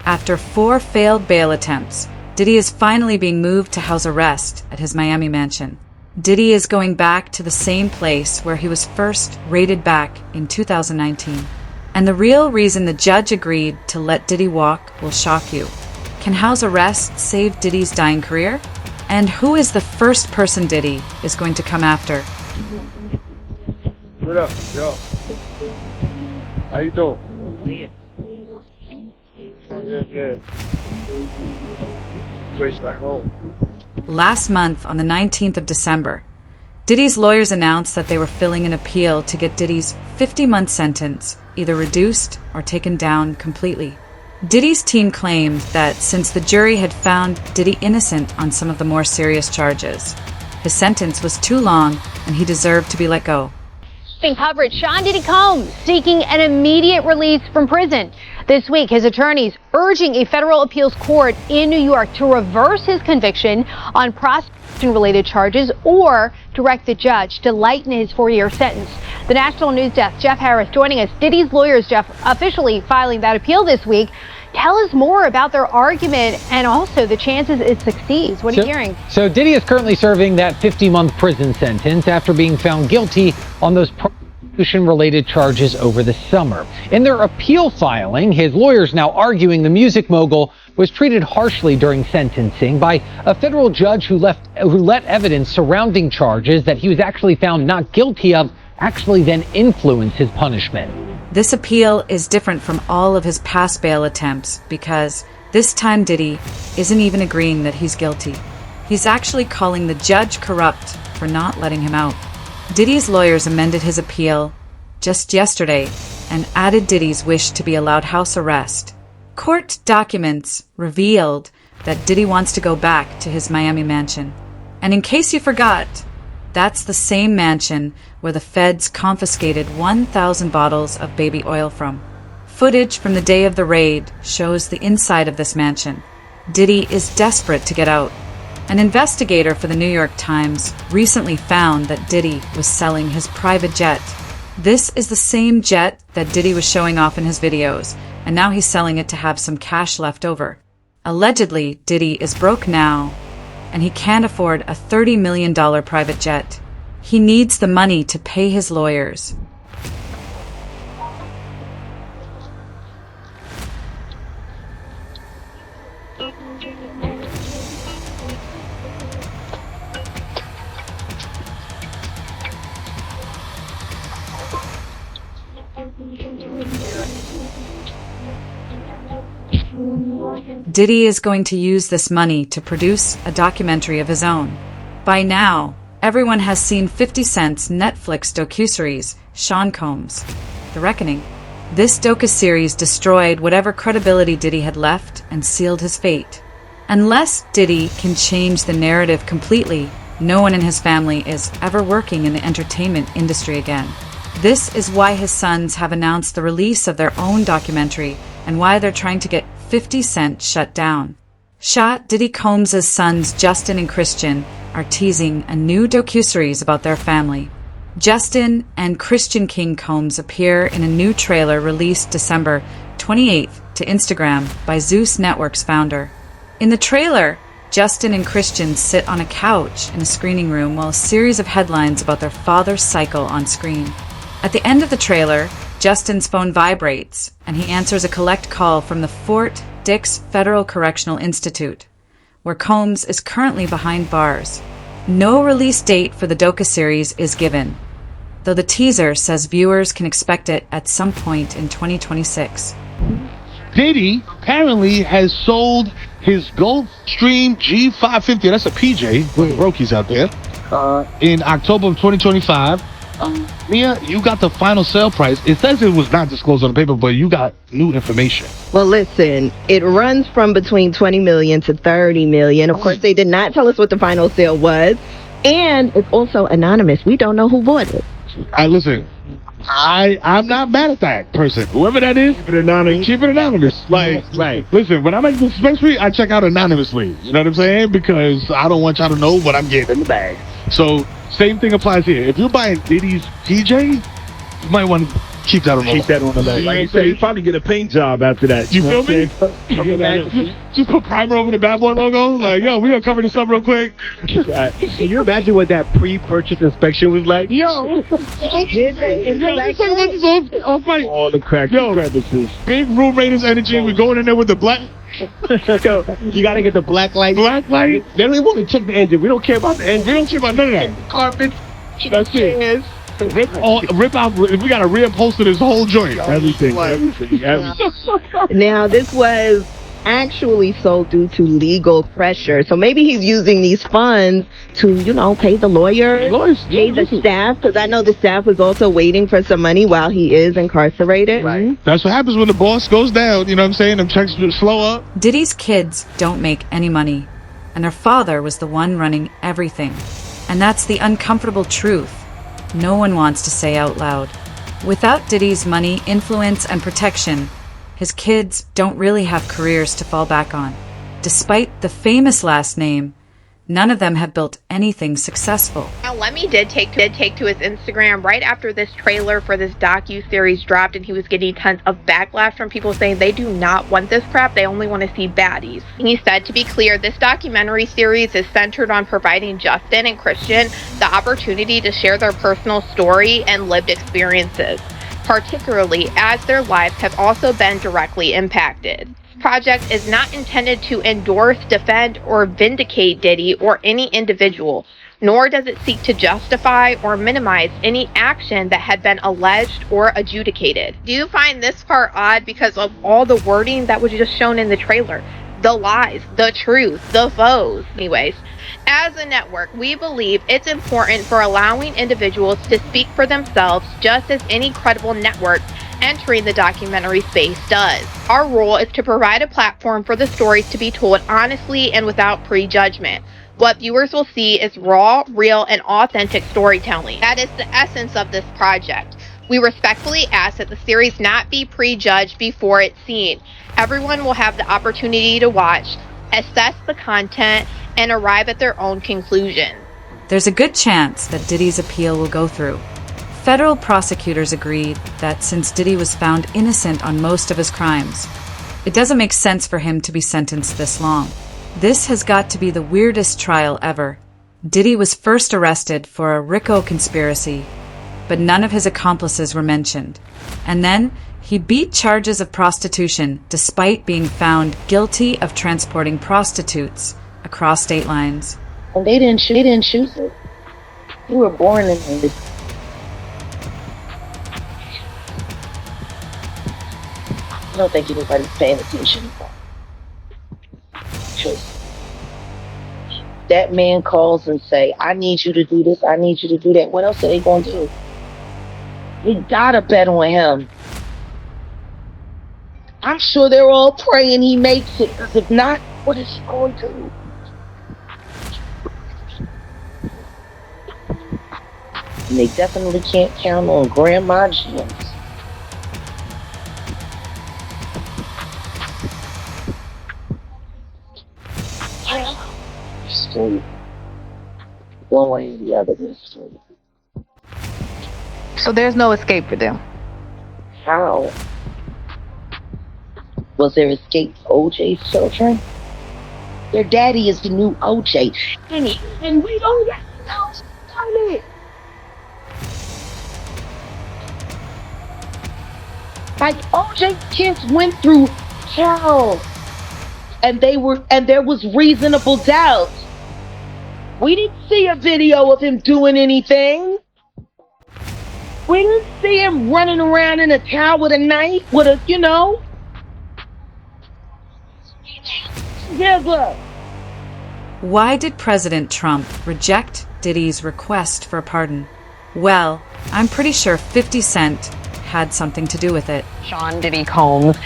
After 4 failed bail attempts, Diddy is finally being moved to house arrest at his Miami mansion. Diddy is going back to the same place where he was first raided back in 2019. And the real reason the judge agreed to let Diddy walk will shock you. Can house arrest save Diddy's dying career? And who is the first person Diddy is going to come after? What up, yo? How you doing? Good. Place back home. Last month, on the 19th of December, Diddy's lawyers announced that they were filing an appeal to get Diddy's 50-month sentence either reduced or taken down completely. Diddy's team claimed that since the jury had found Diddy innocent on some of the more serious charges, his sentence was too long and he deserved to be let go. In coverage, Sean Diddy Combs seeking an immediate release from prison. This week, his attorneys urging a federal appeals court in New York to reverse his conviction on prostitution-related charges or direct the judge to lighten his 4-year sentence. The National News Desk, Jeff Harris, joining us. Diddy's lawyers, Jeff, officially filing that appeal this week. Tell us more about their argument and also the chances it succeeds. What are you hearing? So Diddy is currently serving that 50-month prison sentence after being found guilty on those prostitution-related charges over the summer. In their appeal filing, his lawyers now arguing the music mogul was treated harshly during sentencing by a federal judge who let evidence surrounding charges that he was actually found not guilty of actually then influence his punishment. This appeal is different from all of his past bail attempts because this time Diddy isn't even agreeing that he's guilty. He's actually calling the judge corrupt for not letting him out. Diddy's lawyers amended his appeal just yesterday and added Diddy's wish to be allowed house arrest. Court documents revealed that Diddy wants to go back to his Miami mansion. And in case you forgot, that's the same mansion where the feds confiscated 1,000 bottles of baby oil from. Footage from the day of the raid shows the inside of this mansion. Diddy is desperate to get out. An investigator for the New York Times recently found that Diddy was selling his private jet. This is the same jet that Diddy was showing off in his videos, and now he's selling it to have some cash left over. Allegedly, Diddy is broke now, and he can't afford a $30 million private jet. He needs the money to pay his lawyers. Diddy is going to use this money to produce a documentary of his own. By now, everyone has seen 50 Cent's Netflix docuseries, Sean Combs, The Reckoning. This docuseries destroyed whatever credibility Diddy had left and sealed his fate. Unless Diddy can change the narrative completely, no one in his family is ever working in the entertainment industry again. This is why his sons have announced the release of their own documentary and why they're trying to get 50 Cent shut down. Diddy Combs' sons Justin and Christian are teasing a new docuseries about their family. Justin and Christian King Combs appear in a new trailer released December 28th to Instagram by Zeus Network's founder. In the trailer, Justin and Christian sit on a couch in a screening room while a series of headlines about their father's cycle on screen. At the end of the trailer, Justin's phone vibrates, and he answers a collect call from the Fort Dix Federal Correctional Institute, where Combs is currently behind bars. No release date for the docuseries is given, though the teaser says viewers can expect it at some point in 2026. Diddy apparently has sold his Gulfstream G550, that's a PJ, with Rokies out there, in October of 2025. Mia, you got the final sale price. It says it was not disclosed on the paper, but you got new information. Well, listen, it runs from between 20 million to 30 million. Of course, they did not tell us what the final sale was. And it's also anonymous. We don't know who bought it. Listen, I'm not mad at that person. Whoever that is, keep it anonymous. Keep it anonymous. Like, right. Listen, when I make the dispensary, I check out anonymously. You know what I'm saying? Because I don't want y'all to know what I'm getting in the bag. So, same thing applies here. If you're buying Diddy's PJ, you might want to Keep that on the Keep that on the low. Like you said, you probably get a paint job after that. You feel me? Just put primer over the Bad Boy logo. Like, yo, we gonna cover this up real quick. Can you imagine what that pre-purchase inspection was like? Yo, All the cracks and crevices. big Room Raiders energy. We're going in there with the black. Yo, you gotta get the black light. Black light. They don't even want to check the engine. We don't care about the engine. We don't care about none of that. Carpet. That's it. Rip out. We gotta reupholster this whole joint. Everything. Now, this was actually sold due to legal pressure. So maybe he's using these funds to, pay the lawyers, pay the staff, because I know the staff was also waiting for some money while he is incarcerated. Right. That's what happens when the boss goes down. You know what I'm saying? Them checks slow up. Diddy's kids don't make any money, and their father was the one running everything. And that's the uncomfortable truth no one wants to say out loud. Without Diddy's money, influence, and protection, his kids don't really have careers to fall back on. Despite the famous last name, none of them have built anything successful. Now, Lemmy did take to his Instagram right after this trailer for this docu-series dropped, and he was getting tons of backlash from people saying they do not want this crap, they only want to see baddies. He said, to be clear, this documentary series is centered on providing Justin and Christian the opportunity to share their personal story and lived experiences, particularly as their lives have also been directly impacted. Project is not intended to endorse, defend, or vindicate Diddy or any individual, nor does it seek to justify or minimize any action that had been alleged or adjudicated. Do you find this part odd because of all the wording that was just shown in the trailer? The lies, the truth, the foes. Anyways, as a network, we believe it's important for allowing individuals to speak for themselves just as any credible network entering the documentary space does. Our role is to provide a platform for the stories to be told honestly and without prejudgment. What viewers will see is raw, real, and authentic storytelling. That is the essence of this project. We respectfully ask that the series not be prejudged before it's seen. Everyone will have the opportunity to watch, assess the content, and arrive at their own conclusion. There's a good chance that Diddy's appeal will go through. Federal prosecutors agreed that since Diddy was found innocent on most of his crimes, it doesn't make sense for him to be sentenced this long. This has got to be the weirdest trial ever. Diddy was first arrested for a RICO conspiracy, but none of his accomplices were mentioned. And then he beat charges of prostitution despite being found guilty of transporting prostitutes across state lines. And they didn't shoot it. You were born in this. I don't think anybody's paying attention. That man calls and say, I need you to do this, I need you to do that. What else are they going to do? We gotta bet on him. I'm sure they're all praying he makes it, because if not, what is he going to do? And they definitely can't count on Grandma Jim's. Story. One way or the other, this story. So there's no escape for them. How? Was there escape for OJ's children? Their daddy is the new OJ. And we don't know about it. Like OJ's kids went through hell. And there was reasonable doubt. We didn't see a video of him doing anything. We didn't see him running around in a town with a knife, Together. Why did President Trump reject Diddy's request for a pardon? Well, I'm pretty sure 50 Cent had something to do with it. Sean Diddy Combs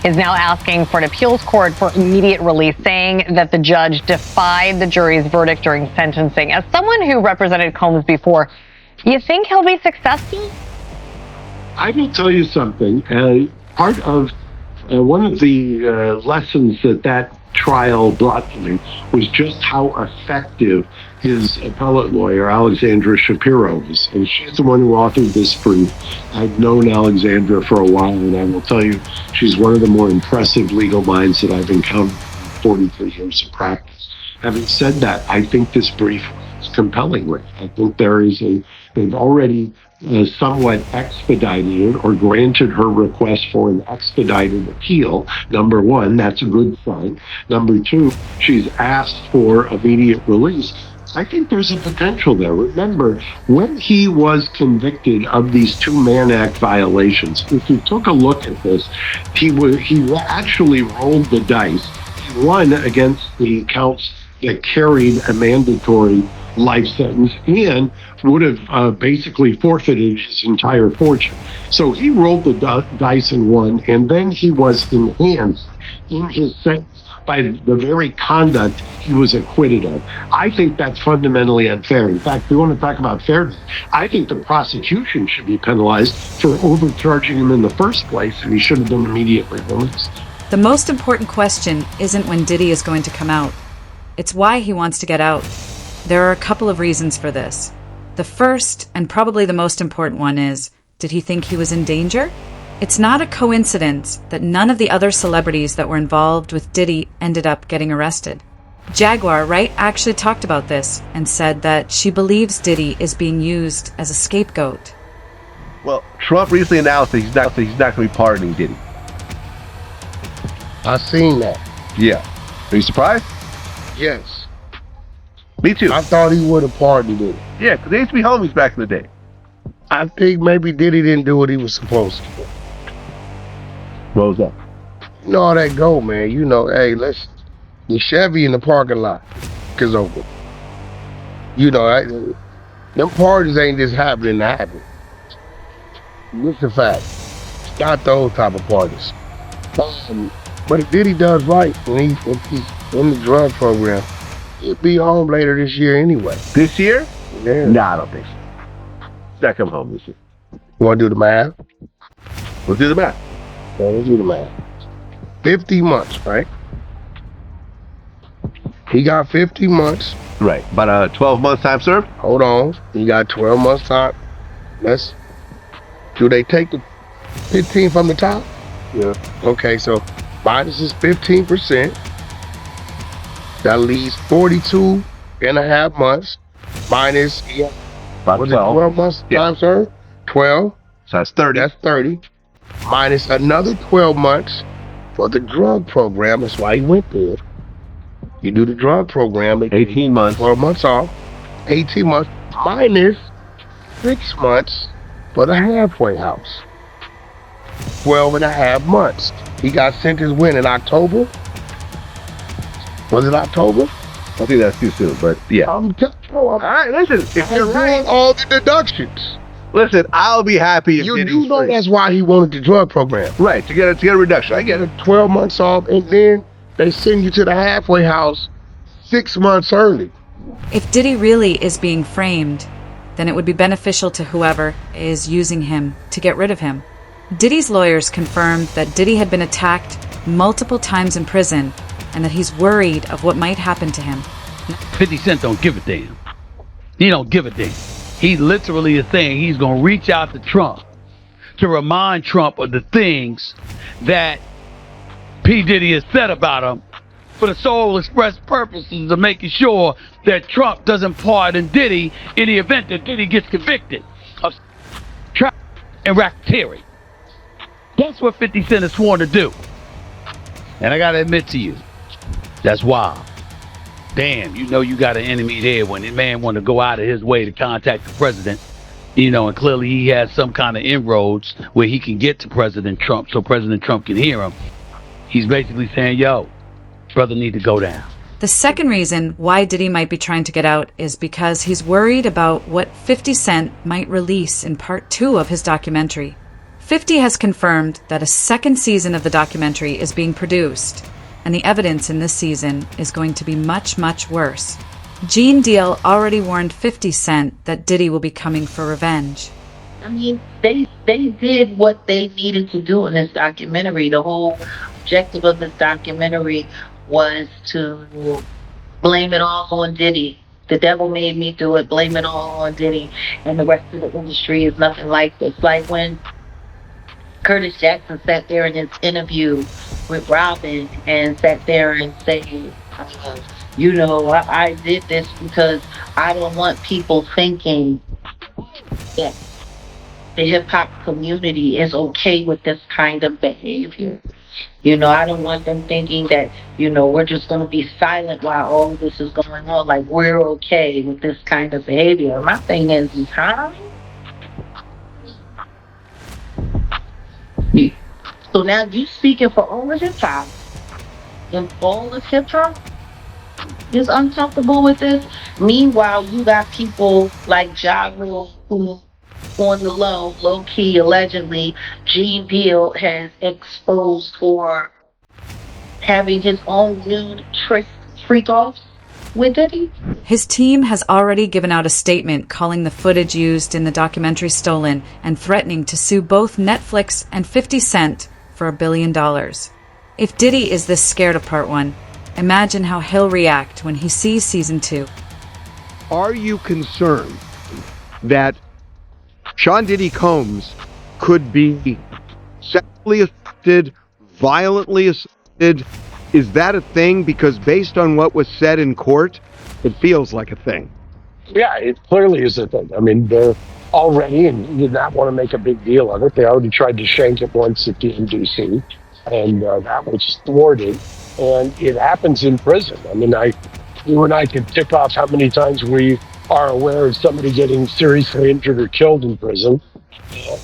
is now asking for an appeals court for immediate release, saying that the judge defied the jury's verdict during sentencing. As someone who represented Combs before, you think he'll be successful? I will tell you something. Part of One of the lessons that trial brought to me was just how effective his appellate lawyer, Alexandra Shapiro, is. And she's the one who authored this brief. I've known Alexandra for a while, and I will tell you, she's one of the more impressive legal minds that I've encountered in 43 years of practice. Having said that, I think this brief is compellingly. I think they've already somewhat expedited it or granted her request for an expedited appeal. Number one, that's a good sign. Number two, she's asked for immediate release. I think there's a potential there. Remember, when he was convicted of these two Mann Act violations, if you took a look at this, he actually rolled the dice. He won against the counts that carried a mandatory life sentence and would have basically forfeited his entire fortune. So he rolled the dice and won, and then he was enhanced in his sentence by the very conduct he was acquitted of. I think that's fundamentally unfair. In fact, we want to talk about fairness. I think the prosecution should be penalized for overcharging him in the first place, and he should have been immediately released. The most important question isn't when Diddy is going to come out. It's why he wants to get out. There are a couple of reasons for this. The first, and probably the most important one, is, did he think he was in danger? It's not a coincidence that none of the other celebrities that were involved with Diddy ended up getting arrested. Jaguar Wright actually talked about this and said that she believes Diddy is being used as a scapegoat. Well, Trump recently announced that he's not going to be pardoning Diddy. I seen that. Yeah. Are you surprised? Yes. Me too. I thought he would have pardoned it. Yeah, because they used to be homies back in the day. I think maybe Diddy didn't do what he was supposed to do. What was that? You know how that go, man. You know, hey, the Chevy in the parking lot is over. You know, them parties ain't just happening to happen. It's a fact. It's not those type of parties. But if Diddy does right, and if he's in the drug program, he'll be home later this year anyway. This year? Yeah. Nah, I don't think so. He's not coming home this year. You want to do the math? Let's do the math. Yeah, let's do the math. 50 months, right? He got 50 months. Right. About 12 months time served? Hold on. He got 12 months time. Do they take the 15 from the top? Yeah. Okay, so minus is 15%. That leaves 42 and a half months. Minus, about 12 months time served? 12. So that's 30. That's 30. Minus another 12 months for the drug program. That's why he went there. You do the drug program. 18 months. 12 months off. 18 months minus 6 months for the halfway house. 12 and a half months. He got sentenced when, in October? Was it October? I think that's too soon, but yeah. All right, listen, if you're right, all the deductions. Listen, I'll be happy if you do know that's why he wanted the drug program. Right, to get a reduction. I get it. 12 months off, and then they send you to the halfway house 6 months early. If Diddy really is being framed, then it would be beneficial to whoever is using him to get rid of him. Diddy's lawyers confirmed that Diddy had been attacked multiple times in prison and that he's worried of what might happen to him. 50 Cent don't give a damn. He don't give a damn. He literally is saying he's going to reach out to Trump to remind Trump of the things that P. Diddy has said about him for the sole express purposes of making sure that Trump doesn't pardon Diddy in the event that Diddy gets convicted of trafficking and racketeering. That's what 50 Cent is sworn to do. And I got to admit to you, that's wild. Damn, you know you got an enemy there when the man want to go out of his way to contact the president, you know, and clearly he has some kind of inroads where he can get to President Trump so President Trump can hear him. He's basically saying, yo, brother need to go down. The second reason why Diddy might be trying to get out is because he's worried about what 50 Cent might release in part 2 of his documentary. 50 has confirmed that a second season of the documentary is being produced, and the evidence in this season is going to be much, much worse. Gene Deal already warned 50 Cent that Diddy will be coming for revenge. I mean, they did what they needed to do in this documentary. The whole objective of this documentary was to blame it all on Diddy. The devil made me do it. Blame it all on Diddy, and the rest of the industry is nothing like this. Like when Curtis Jackson sat there in his interview with Robin and sat there and said, I did this because I don't want people thinking that the hip hop community is okay with this kind of behavior. I don't want them thinking that, we're just going to be silent while all of this is going on. Like, we're okay with this kind of behavior. My thing is, huh? So now you speaking for all of hip hop, and all of hip hop is uncomfortable with this. Meanwhile, you got people like Ja Rule who, on the low key, allegedly, Gene Deal has exposed for having his own nude freak-offs with Diddy. His team has already given out a statement calling the footage used in the documentary stolen and threatening to sue both Netflix and 50 Cent for $1 billion. If Diddy is this scared of Part 1, imagine how he'll react when he sees Season 2. Are you concerned that Sean Diddy Combs could be sexually assaulted, violently assaulted? Is that a thing? Because based on what was said in court, it feels like a thing. Yeah, it clearly is a thing. I mean, they're already, and you did not want to make a big deal of it. They already tried to shank it once at the NDC, and that was thwarted. And it happens in prison. I mean, you and I could tick off how many times we are aware of somebody getting seriously injured or killed in prison.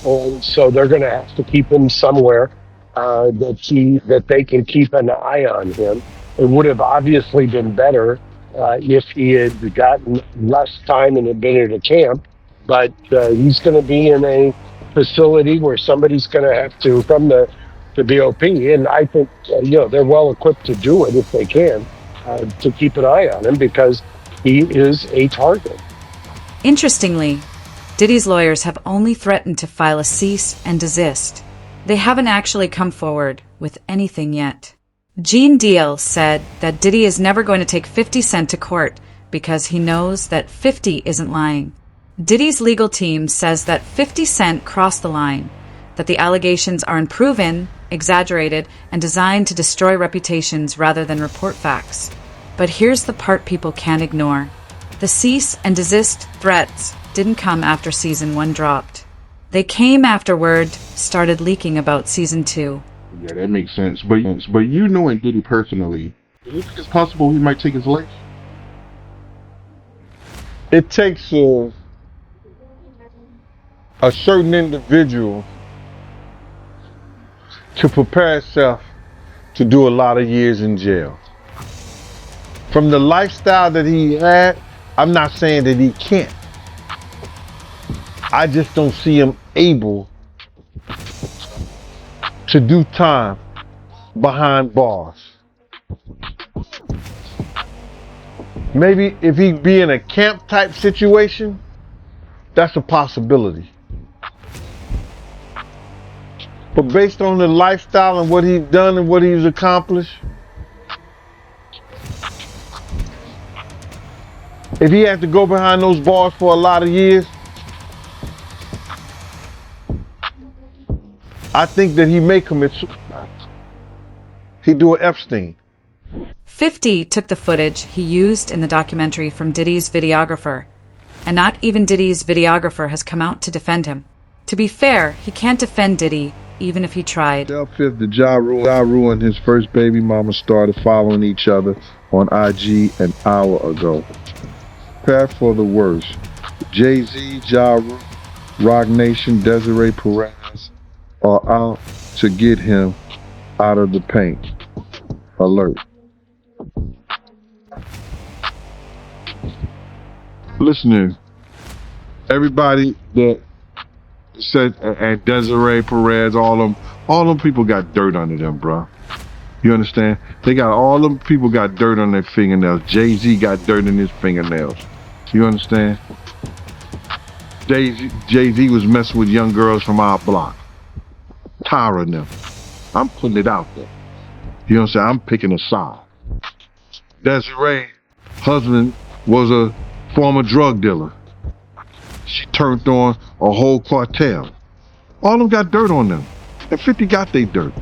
And so they're going to have to keep him somewhere that they can keep an eye on him. It would have obviously been better if he had gotten less time and had been at a camp, but he's going to be in a facility where somebody's going to have to, from the BOP, and I think they're well equipped to do it if they can, to keep an eye on him because he is a target. Interestingly, Diddy's lawyers have only threatened to file a cease and desist. They haven't actually come forward with anything yet. Gene Deal said that Diddy is never going to take 50 Cent to court because he knows that 50 isn't lying. Diddy's legal team says that 50 Cent crossed the line, that the allegations are unproven, exaggerated, and designed to destroy reputations rather than report facts. But here's the part people can't ignore. The cease and desist threats didn't come after Season 1 dropped. They came after word started leaking about Season 2. Yeah, that makes sense. But you knowing Diddy personally, do you think it's possible he might take his life? It takes a certain individual to prepare himself to do a lot of years in jail. From the lifestyle that he had, I'm not saying that he can't. I just don't see him able to do time behind bars. Maybe if he be in a camp type situation, that's a possibility. But based on the lifestyle and what he's done and what he's accomplished, if he had to go behind those bars for a lot of years, I think that he may commit suicide. He'd do an Epstein. 50 took the footage he used in the documentary from Diddy's videographer, and not even Diddy's videographer has come out to defend him. To be fair, he can't defend Diddy even if he tried. Fifth, the Ja Rule and his first baby mama started following each other on IG an hour ago. Prepare for the worst. Jay-Z, Ja Rule, Roc Nation, Desiree Perez are out to get him out of the paint. Alert. Listening, everybody that said, and Desiree Perez, all them people got dirt under them, bro. You understand? All them people got dirt on their fingernails. Jay-Z got dirt in his fingernails. You understand? Jay-Z was messing with young girls from our block. Tyra and them. I'm putting it out there. You know what I'm saying? I'm picking a side. Desiree, husband, was a former drug dealer. She turned on a whole cartel. All of them got dirt on them. And 50 got they dirt.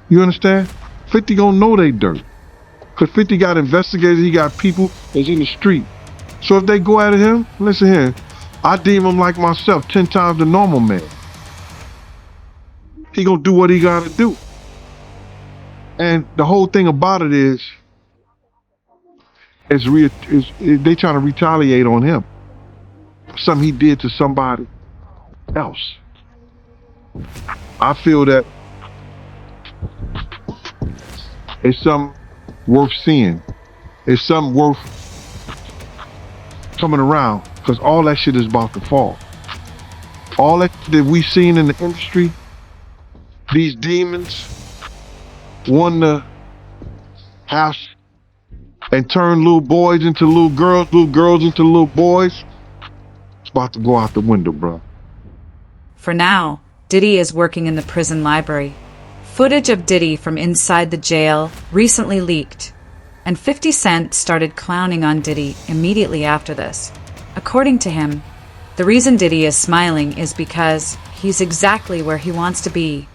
You understand? 50 gonna know they dirt. Cause 50 got investigators, he got people that's in the street. So if they go at him, listen here, I deem him like myself, 10 times the normal man. He gonna do what he gotta do. And the whole thing about it is they trying to retaliate on him. Something he did to somebody else. I feel that it's something worth seeing. It's something worth coming around, because all that shit is about to fall. All that we seen in the industry, these demons want to have and turn little boys into little girls into little boys. It's about to go out the window, bro. For now, Diddy is working in the prison library. Footage of Diddy from inside the jail recently leaked, and 50 Cent started clowning on Diddy immediately after this. According to him, the reason Diddy is smiling is because he's exactly where he wants to be,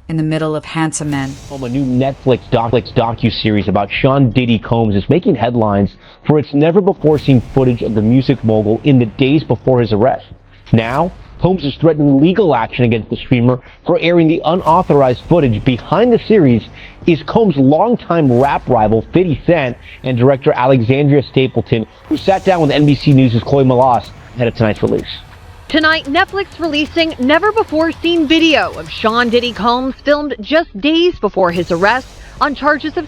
in the middle of handsome men. A new Netflix docu-series about Sean Diddy Combs is making headlines for its never-before-seen footage of the music mogul in the days before his arrest. Now, Combs is threatening legal action against the streamer for airing the unauthorized footage. Behind the series is Combs' longtime rap rival 50 Cent and director Alexandria Stapleton, who sat down with NBC News' Chloe Malas ahead of tonight's release. Tonight, Netflix releasing never-before-seen video of Sean Diddy Combs filmed just days before his arrest on charges of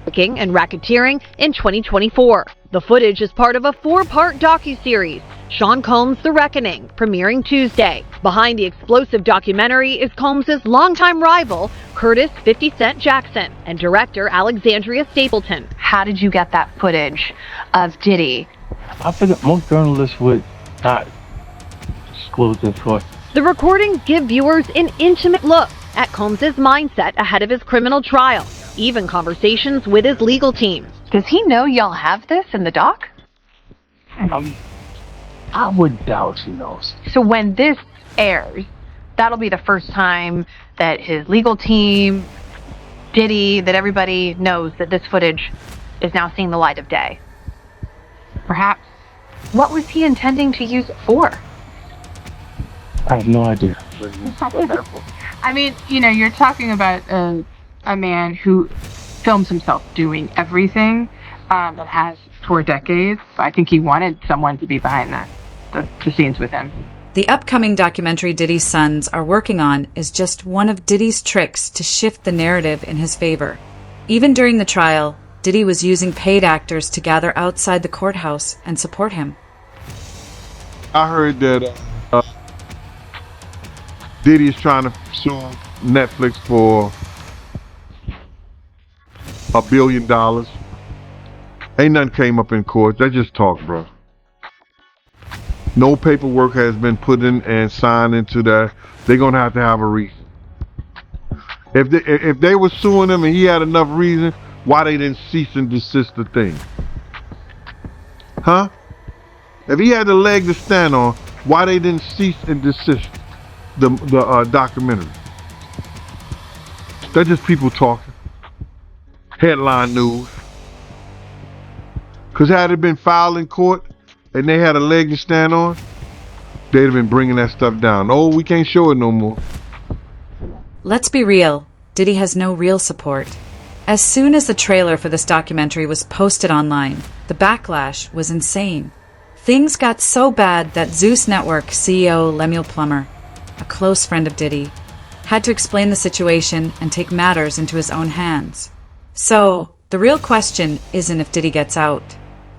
trafficking and racketeering in 2024. The footage is part of a 4-part docuseries, Sean Combs: The Reckoning, premiering Tuesday. Behind the explosive documentary is Combs' longtime rival, Curtis 50 Cent Jackson, and director Alexandria Stapleton. How did you get that footage of Diddy? I figured most journalists would not disclose this for. The recordings give viewers an intimate look at Combs' mindset ahead of his criminal trial, even conversations with his legal team. Does he know y'all have this in the doc? I would doubt he knows. So when this airs, that'll be the first time that his legal team, Diddy, that everybody knows that this footage is now seeing the light of day. Perhaps, what was he intending to use it for? I have no idea. I mean, you know, you're talking about a man who films himself doing everything that has for decades. I think he wanted someone to be behind that, the scenes with him. The upcoming documentary Diddy's sons are working on is just one of Diddy's tricks to shift the narrative in his favor. Even during the trial, Diddy was using paid actors to gather outside the courthouse and support him. I heard that Diddy is trying to sue Netflix for $1 billion. Ain't nothing came up in court. They just talk, bro. No paperwork has been put in and signed into that. They're gonna have to have a reason. If they were suing him and he had enough reason, why they didn't cease and desist the thing? Huh? If he had the leg to stand on, why they didn't cease and desist the documentary? They're just people talking. Headline news. Because had it been filed in court and they had a leg to stand on, they'd have been bringing that stuff down. Oh, we can't show it no more. Let's be real, Diddy has no real support. As soon as the trailer for this documentary was posted online, the backlash was insane. Things got so bad that Zeus Network CEO Lemuel Plummer, a close friend of Diddy, had to explain the situation and take matters into his own hands. So, the real question isn't if Diddy gets out.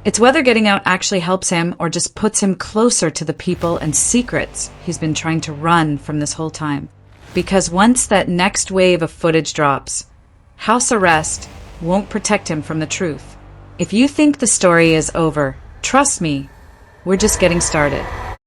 It's whether getting out actually helps him or just puts him closer to the people and secrets he's been trying to run from this whole time. Because once that next wave of footage drops, house arrest won't protect him from the truth. If you think the story is over, trust me, we're just getting started.